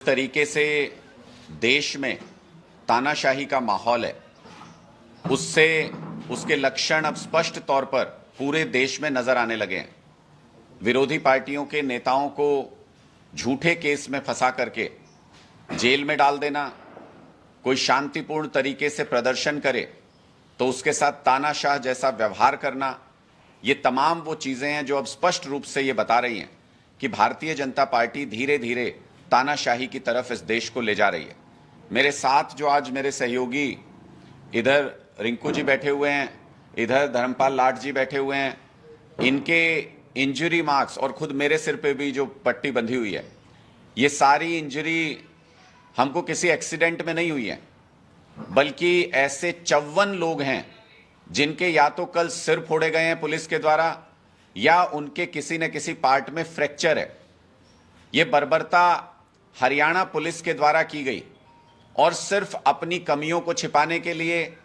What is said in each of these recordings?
तरीके से देश में तानाशाही का माहौल है, उससे उसके लक्षण अब स्पष्ट तौर पर पूरे देश में नजर आने लगे हैं। विरोधी पार्टियों के नेताओं को झूठे केस में फंसा करके जेल में डाल देना, कोई शांतिपूर्ण तरीके से प्रदर्शन करे तो उसके साथ तानाशाह जैसा व्यवहार करना, ये तमाम वो चीजें हैं जो अब स्पष्ट रूप से ये बता रही हैं कि भारतीय जनता पार्टी धीरे धीरे तानाशाही की तरफ इस देश को ले जा रही है। मेरे साथ जो आज मेरे सहयोगी, इधर रिंकू जी बैठे हुए हैं, इधर धर्मपाल लाट जी बैठे हुए हैं, इनके इंजरी मार्क्स और खुद मेरे सिर पे भी जो पट्टी बंधी हुई है, ये सारी इंजरी हमको किसी एक्सीडेंट में नहीं हुई है, बल्कि ऐसे 54 लोग हैं जिनके या तो कल सिर फोड़े गए हैं पुलिस के द्वारा या उनके किसी न किसी पार्ट में फ्रैक्चर है। ये बर्बरता हरियाणा पुलिस के द्वारा की गई और सिर्फ अपनी कमियों को छिपाने के लिए,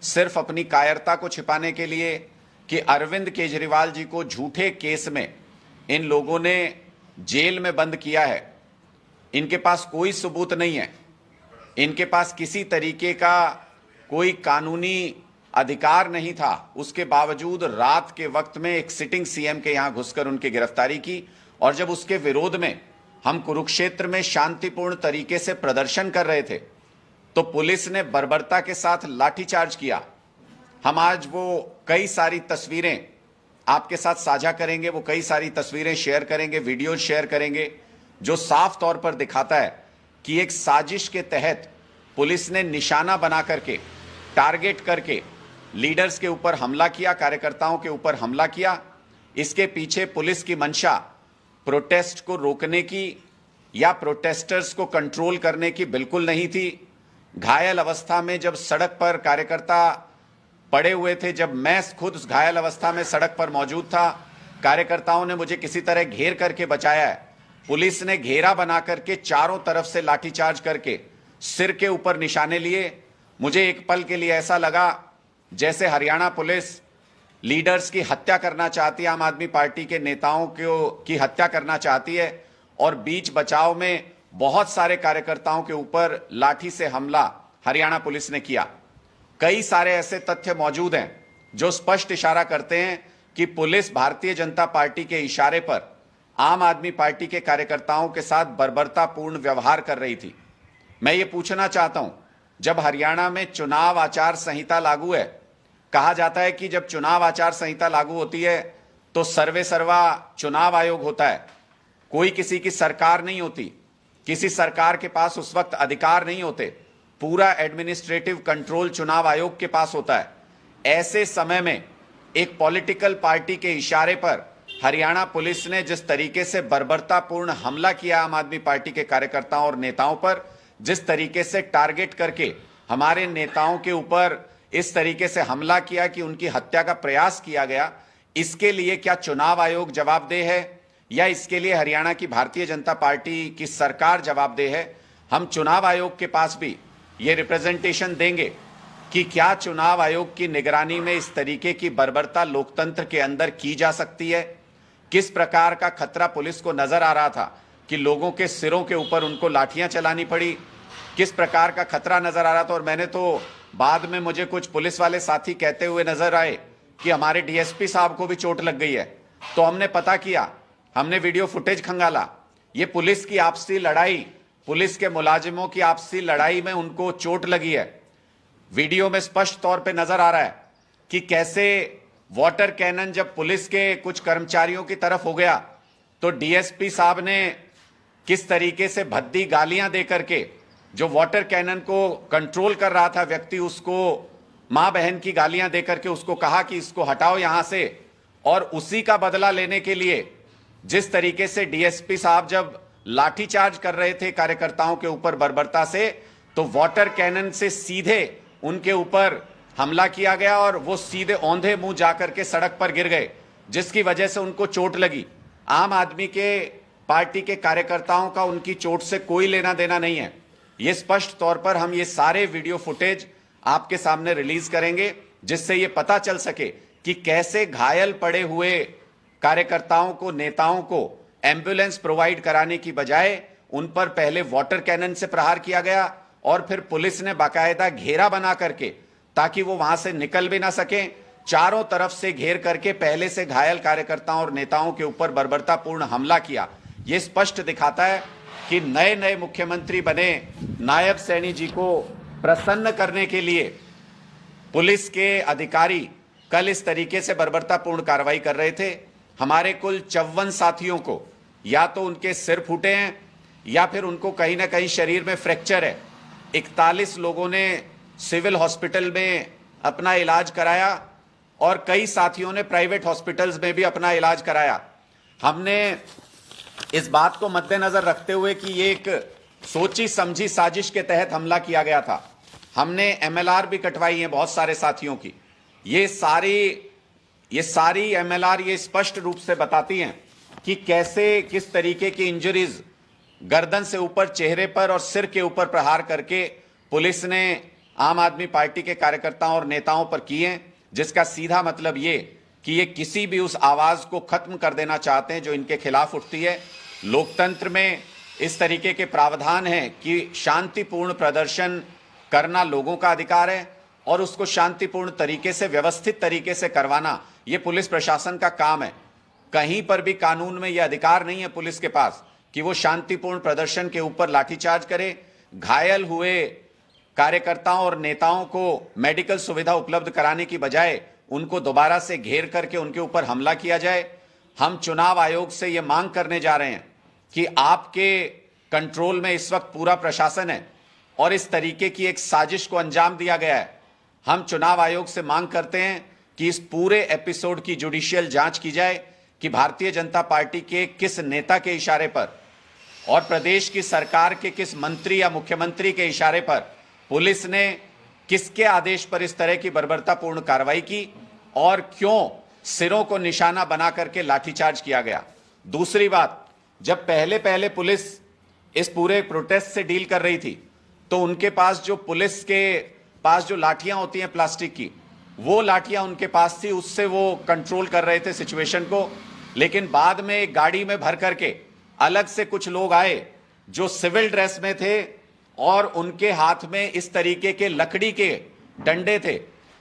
सिर्फ अपनी कायरता को छिपाने के लिए कि अरविंद केजरीवाल जी को झूठे केस में इन लोगों ने जेल में बंद किया है। इनके पास कोई सबूत नहीं है, इनके पास किसी तरीके का कोई कानूनी अधिकार नहीं था, उसके बावजूद रात के वक्त में एक सिटिंग सीएम के यहां घुसकर उनकी गिरफ्तारी की। और जब उसके विरोध में हम कुरुक्षेत्र में शांतिपूर्ण तरीके से प्रदर्शन कर रहे थे तो पुलिस ने बर्बरता के साथ लाठीचार्ज किया। हम आज वो कई सारी तस्वीरें आपके साथ साझा करेंगे, वो कई सारी तस्वीरें शेयर करेंगे, वीडियो शेयर करेंगे, जो साफ तौर पर दिखाता है कि एक साजिश के तहत पुलिस ने निशाना बना करके, टारगेट करके लीडर्स के ऊपर हमला किया, कार्यकर्ताओं के ऊपर हमला किया। इसके पीछे पुलिस की मंशा प्रोटेस्ट को रोकने की या प्रोटेस्टर्स को कंट्रोल करने की बिल्कुल नहीं थी। घायल अवस्था में जब सड़क पर कार्यकर्ता पड़े हुए थे, जब मैं खुद उस घायल अवस्था में सड़क पर मौजूद था, कार्यकर्ताओं ने मुझे किसी तरह घेर करके बचाया है। पुलिस ने घेरा बना करके चारों तरफ से लाठीचार्ज करके सिर के ऊपर निशाने लिए। मुझे एक पल के लिए ऐसा लगा जैसे हरियाणा पुलिस लीडर्स की हत्या करना चाहती है, आम आदमी पार्टी के नेताओं की हत्या करना चाहती है, और बीच बचाव में बहुत सारे कार्यकर्ताओं के ऊपर लाठी से हमला हरियाणा पुलिस ने किया। कई सारे ऐसे तथ्य मौजूद हैं जो स्पष्ट इशारा करते हैं कि पुलिस भारतीय जनता पार्टी के इशारे पर आम आदमी पार्टी के कार्यकर्ताओं के साथ बर्बरतापूर्ण व्यवहार कर रही थी। मैं ये पूछना चाहता हूं, जब हरियाणा में चुनाव आचार संहिता लागू है, कहा जाता है कि जब चुनाव आचार संहिता लागू होती है तो सर्वे सर्वा चुनाव आयोग होता है, कोई किसी की सरकार नहीं होती, किसी सरकार के पास उस वक्त अधिकार नहीं होते, पूरा एडमिनिस्ट्रेटिव कंट्रोल चुनाव आयोग के पास होता है। ऐसे समय में एक पॉलिटिकल पार्टी के इशारे पर हरियाणा पुलिस ने जिस तरीके से बर्बरतापूर्ण हमला किया आम आदमी पार्टी के कार्यकर्ताओं और नेताओं पर, जिस तरीके से टारगेट करके हमारे नेताओं के ऊपर इस तरीके से हमला किया कि उनकी हत्या का प्रयास किया गया, इसके लिए क्या चुनाव आयोग जवाबदेह है या इसके लिए हरियाणा की भारतीय जनता पार्टी की सरकार जवाबदेह है? हम चुनाव आयोग के पास भी ये रिप्रेजेंटेशन देंगे कि क्या चुनाव आयोग की निगरानी में इस तरीके की बर्बरता लोकतंत्र के अंदर की जा सकती है? किस प्रकार का खतरा पुलिस को नजर आ रहा था कि लोगों के सिरों के ऊपर उनको लाठियां चलानी पड़ी, किस प्रकार का खतरा नजर आ रहा था। और मैंने तो बाद में मुझे कुछ पुलिस वाले साथी कहते हुए नजर आए कि हमारे डीएसपी साहब को भी चोट लग गई है। तो हमने पता किया, हमने वीडियो फुटेज खंगाला, ये पुलिस की आपसी लड़ाई, पुलिस के मुलाजिमों की आपसी लड़ाई में उनको चोट लगी है। वीडियो में स्पष्ट तौर पे नजर आ रहा है कि कैसे वाटर कैनन जब पुलिस के कुछ कर्मचारियों की तरफ हो गया तो डीएसपी साहब ने किस तरीके से भद्दी गालियां दे करके जो वाटर कैनन को कंट्रोल कर रहा था व्यक्ति, उसको मां बहन की गालियां दे करके उसको कहा कि इसको हटाओ यहां से। और उसी का बदला लेने के लिए जिस तरीके से डीएसपी साहब जब लाठीचार्ज कर रहे थे कार्यकर्ताओं के ऊपर बर्बरता से, तो वाटर कैनन से सीधे उनके ऊपर हमला किया गया और वो सीधे औंधे मुंह जाकर के सड़क पर गिर गए, जिसकी वजह से उनको चोट लगी। आम आदमी के पार्टी के कार्यकर्ताओं का उनकी चोट से कोई लेना देना नहीं है। ये स्पष्ट तौर पर हम ये सारे वीडियो फुटेज आपके सामने रिलीज करेंगे, जिससे ये पता चल सके कि कैसे घायल पड़े हुए कार्यकर्ताओं को, नेताओं को एम्बुलेंस प्रोवाइड कराने की बजाय उन पर पहले वाटर कैनन से प्रहार किया गया और फिर पुलिस ने बाकायदा घेरा बना करके, ताकि वो वहां से निकल भी ना सके, चारों तरफ से घेर करके पहले से घायल कार्यकर्ताओं और नेताओं के ऊपर बर्बरतापूर्ण हमला किया। यह स्पष्ट दिखाता है कि नए नए मुख्यमंत्री बने नायब सैनी जी को प्रसन्न करने के लिए पुलिस के अधिकारी कल इस तरीके से बर्बरतापूर्ण कार्रवाई कर रहे थे। हमारे कुल 54 साथियों को या तो उनके सिर फूटे हैं या फिर उनको कहीं ना कहीं शरीर में फ्रैक्चर है। 41 लोगों ने सिविल हॉस्पिटल में अपना इलाज कराया और कई साथियों ने प्राइवेट हॉस्पिटल्स में भी अपना इलाज कराया। हमने इस बात को मद्देनजर रखते हुए कि ये एक सोची समझी साजिश के तहत हमला किया गया था, हमने एमएलआर भी कटवाई है बहुत सारे साथियों की। ये सारी एमएलआर ये स्पष्ट रूप से बताती हैं कि कैसे किस तरीके की इंजरीज गर्दन से ऊपर, चेहरे पर और सिर के ऊपर प्रहार करके पुलिस ने आम आदमी पार्टी के कार्यकर्ताओं और नेताओं पर किए हैं, जिसका सीधा मतलब ये कि ये किसी भी उस आवाज को खत्म कर देना चाहते हैं जो इनके खिलाफ उठती है। लोकतंत्र में इस तरीके के प्रावधान हैं कि शांतिपूर्ण प्रदर्शन करना लोगों का अधिकार है और उसको शांतिपूर्ण तरीके से, व्यवस्थित तरीके से करवाना ये पुलिस प्रशासन का काम है। कहीं पर भी कानून में यह अधिकार नहीं है पुलिस के पास कि वो शांतिपूर्ण प्रदर्शन के ऊपर लाठीचार्ज करे। घायल हुए कार्यकर्ताओं और नेताओं को मेडिकल सुविधा उपलब्ध कराने की बजाय उनको दोबारा से घेर करके उनके ऊपर हमला किया जाए। हम चुनाव आयोग से यह मांग करने जा रहे हैं कि आपके कंट्रोल में इस वक्त पूरा प्रशासन है और इस तरीके की एक साजिश को अंजाम दिया गया है। हम चुनाव आयोग से मांग करते हैं कि इस पूरे एपिसोड की जुडिशियल जांच की जाए कि भारतीय जनता पार्टी के किस नेता के इशारे पर और प्रदेश की सरकार के किस मंत्री या मुख्यमंत्री के इशारे पर पुलिस ने किसके आदेश पर इस तरह की बर्बरतापूर्ण कार्रवाई की और क्यों सिरों को निशाना बना करके लाठीचार्ज किया गया। दूसरी बात, जब पहले पुलिस इस पूरे प्रोटेस्ट से डील कर रही थी तो उनके पास जो पुलिस के पास जो लाठियां होती हैं प्लास्टिक की, वो लाठियां उनके पास थी, उससे वो कंट्रोल कर रहे थे सिचुएशन को। लेकिन बाद में एक गाड़ी में भर करके अलग से कुछ लोग आए जो सिविल ड्रेस में थे और उनके हाथ में इस तरीके के लकड़ी के डंडे थे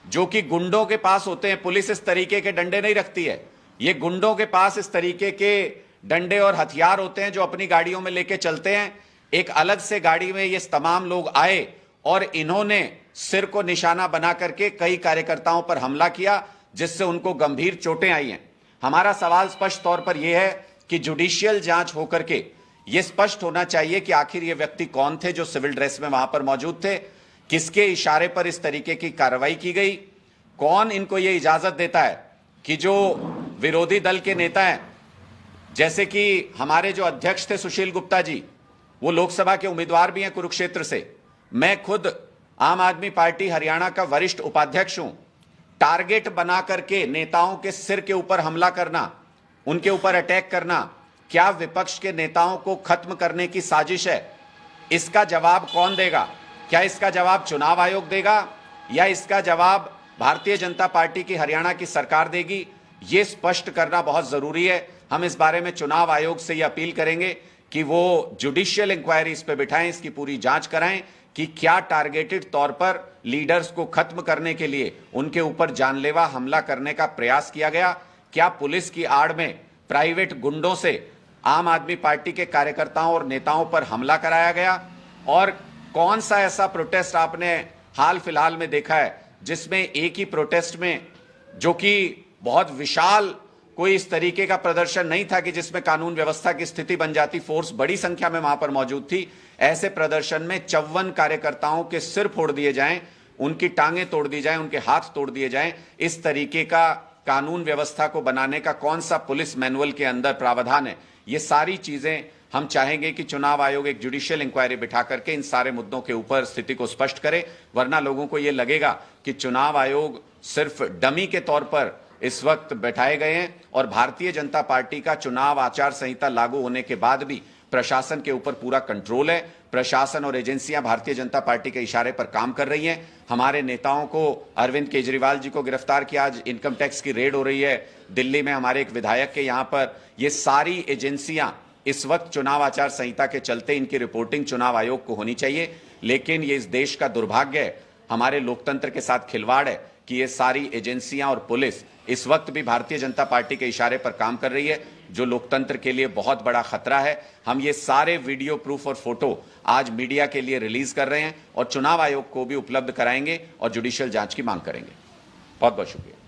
जो कि गुंडों के पास होते हैं। पुलिस इस तरीके के डंडे नहीं रखती है, ये गुंडों के पास इस तरीके के डंडे और हथियार होते हैं जो अपनी गाड़ियों में लेके चलते हैं। एक अलग से गाड़ी में ये तमाम लोग आए और इन्होंने सिर को निशाना बना करके कई कार्यकर्ताओं पर हमला किया, जिससे उनको गंभीर चोटें आई हैं। हमारा सवाल स्पष्ट तौर पर यह है कि जुडिशियल जांच होकर के यह स्पष्ट होना चाहिए कि आखिर ये व्यक्ति कौन थे जो सिविल ड्रेस में वहां पर मौजूद थे, किसके इशारे पर इस तरीके की कार्रवाई की गई, कौन इनको यह इजाजत देता है कि जो विरोधी दल के नेता हैं, जैसे कि हमारे जो अध्यक्ष थे सुशील गुप्ता जी, वो लोकसभा के उम्मीदवार भी हैं कुरुक्षेत्र से। मैं खुद आम आदमी पार्टी हरियाणा का वरिष्ठ उपाध्यक्ष हूं। टारगेट बना करके नेताओं के सिर के ऊपर हमला करना, उनके ऊपर अटैक करना, क्या विपक्ष के नेताओं को खत्म करने की साजिश है? इसका जवाब कौन देगा? क्या इसका जवाब चुनाव आयोग देगा या इसका जवाब भारतीय जनता पार्टी की हरियाणा की सरकार देगी? ये स्पष्ट करना बहुत जरूरी है। हम इस बारे में चुनाव आयोग से यह अपील करेंगे कि वो जुडिशियल इंक्वायरी इस पे बिठाएं, इसकी पूरी जांच कराएं कि क्या टारगेटेड तौर पर लीडर्स को खत्म करने के लिए उनके ऊपर जानलेवा हमला करने का प्रयास किया गया। क्या पुलिस की आड़ में प्राइवेट गुंडों से आम आदमी पार्टी के कार्यकर्ताओं और नेताओं पर हमला कराया गया? और कौन सा ऐसा प्रोटेस्ट आपने हाल फिलहाल में देखा है जिसमें एक ही प्रोटेस्ट में, जो कि बहुत विशाल कोई इस तरीके का प्रदर्शन नहीं था कि जिसमें कानून व्यवस्था की स्थिति बन जाती, फोर्स बड़ी संख्या में वहां पर मौजूद थी, ऐसे प्रदर्शन में 54 कार्यकर्ताओं के सिर फोड़ दिए जाएं, उनकी टांगें तोड़ दी जाएं, उनके हाथ तोड़ दिए जाएं, इस तरीके का कानून व्यवस्था को बनाने का कौन सा पुलिस मैनुअल के अंदर प्रावधान है? ये सारी चीजें हम चाहेंगे कि चुनाव आयोग एक जुडिशियल इंक्वायरी बिठा करके इन सारे मुद्दों के ऊपर स्थिति को स्पष्ट करे, वरना लोगों को यह लगेगा कि चुनाव आयोग सिर्फ डमी के तौर पर इस वक्त बैठाए गए हैं और भारतीय जनता पार्टी का चुनाव आचार संहिता लागू होने के बाद भी प्रशासन के ऊपर पूरा कंट्रोल है। प्रशासन और एजेंसियां भारतीय जनता पार्टी के इशारे पर काम कर रही हैं। हमारे नेताओं को, अरविंद केजरीवाल जी को गिरफ्तार किया, आज इनकम टैक्स की रेड हो रही है दिल्ली में, हमारे एक विधायक के यहां पर, ये सारी एजेंसियां इस वक्त चुनाव आचार संहिता के चलते इनकी रिपोर्टिंग चुनाव आयोग को होनी चाहिए, लेकिन ये इस देश का दुर्भाग्य है, हमारे लोकतंत्र के साथ खिलवाड़ है कि ये सारी एजेंसियां और पुलिस इस वक्त भी भारतीय जनता पार्टी के इशारे पर काम कर रही है, जो लोकतंत्र के लिए बहुत बड़ा खतरा है। हम ये सारे वीडियो प्रूफ और फोटो आज मीडिया के लिए रिलीज कर रहे हैं और चुनाव आयोग को भी उपलब्ध कराएंगे और जुडिशियल जांच की मांग करेंगे। बहुत बहुत शुक्रिया।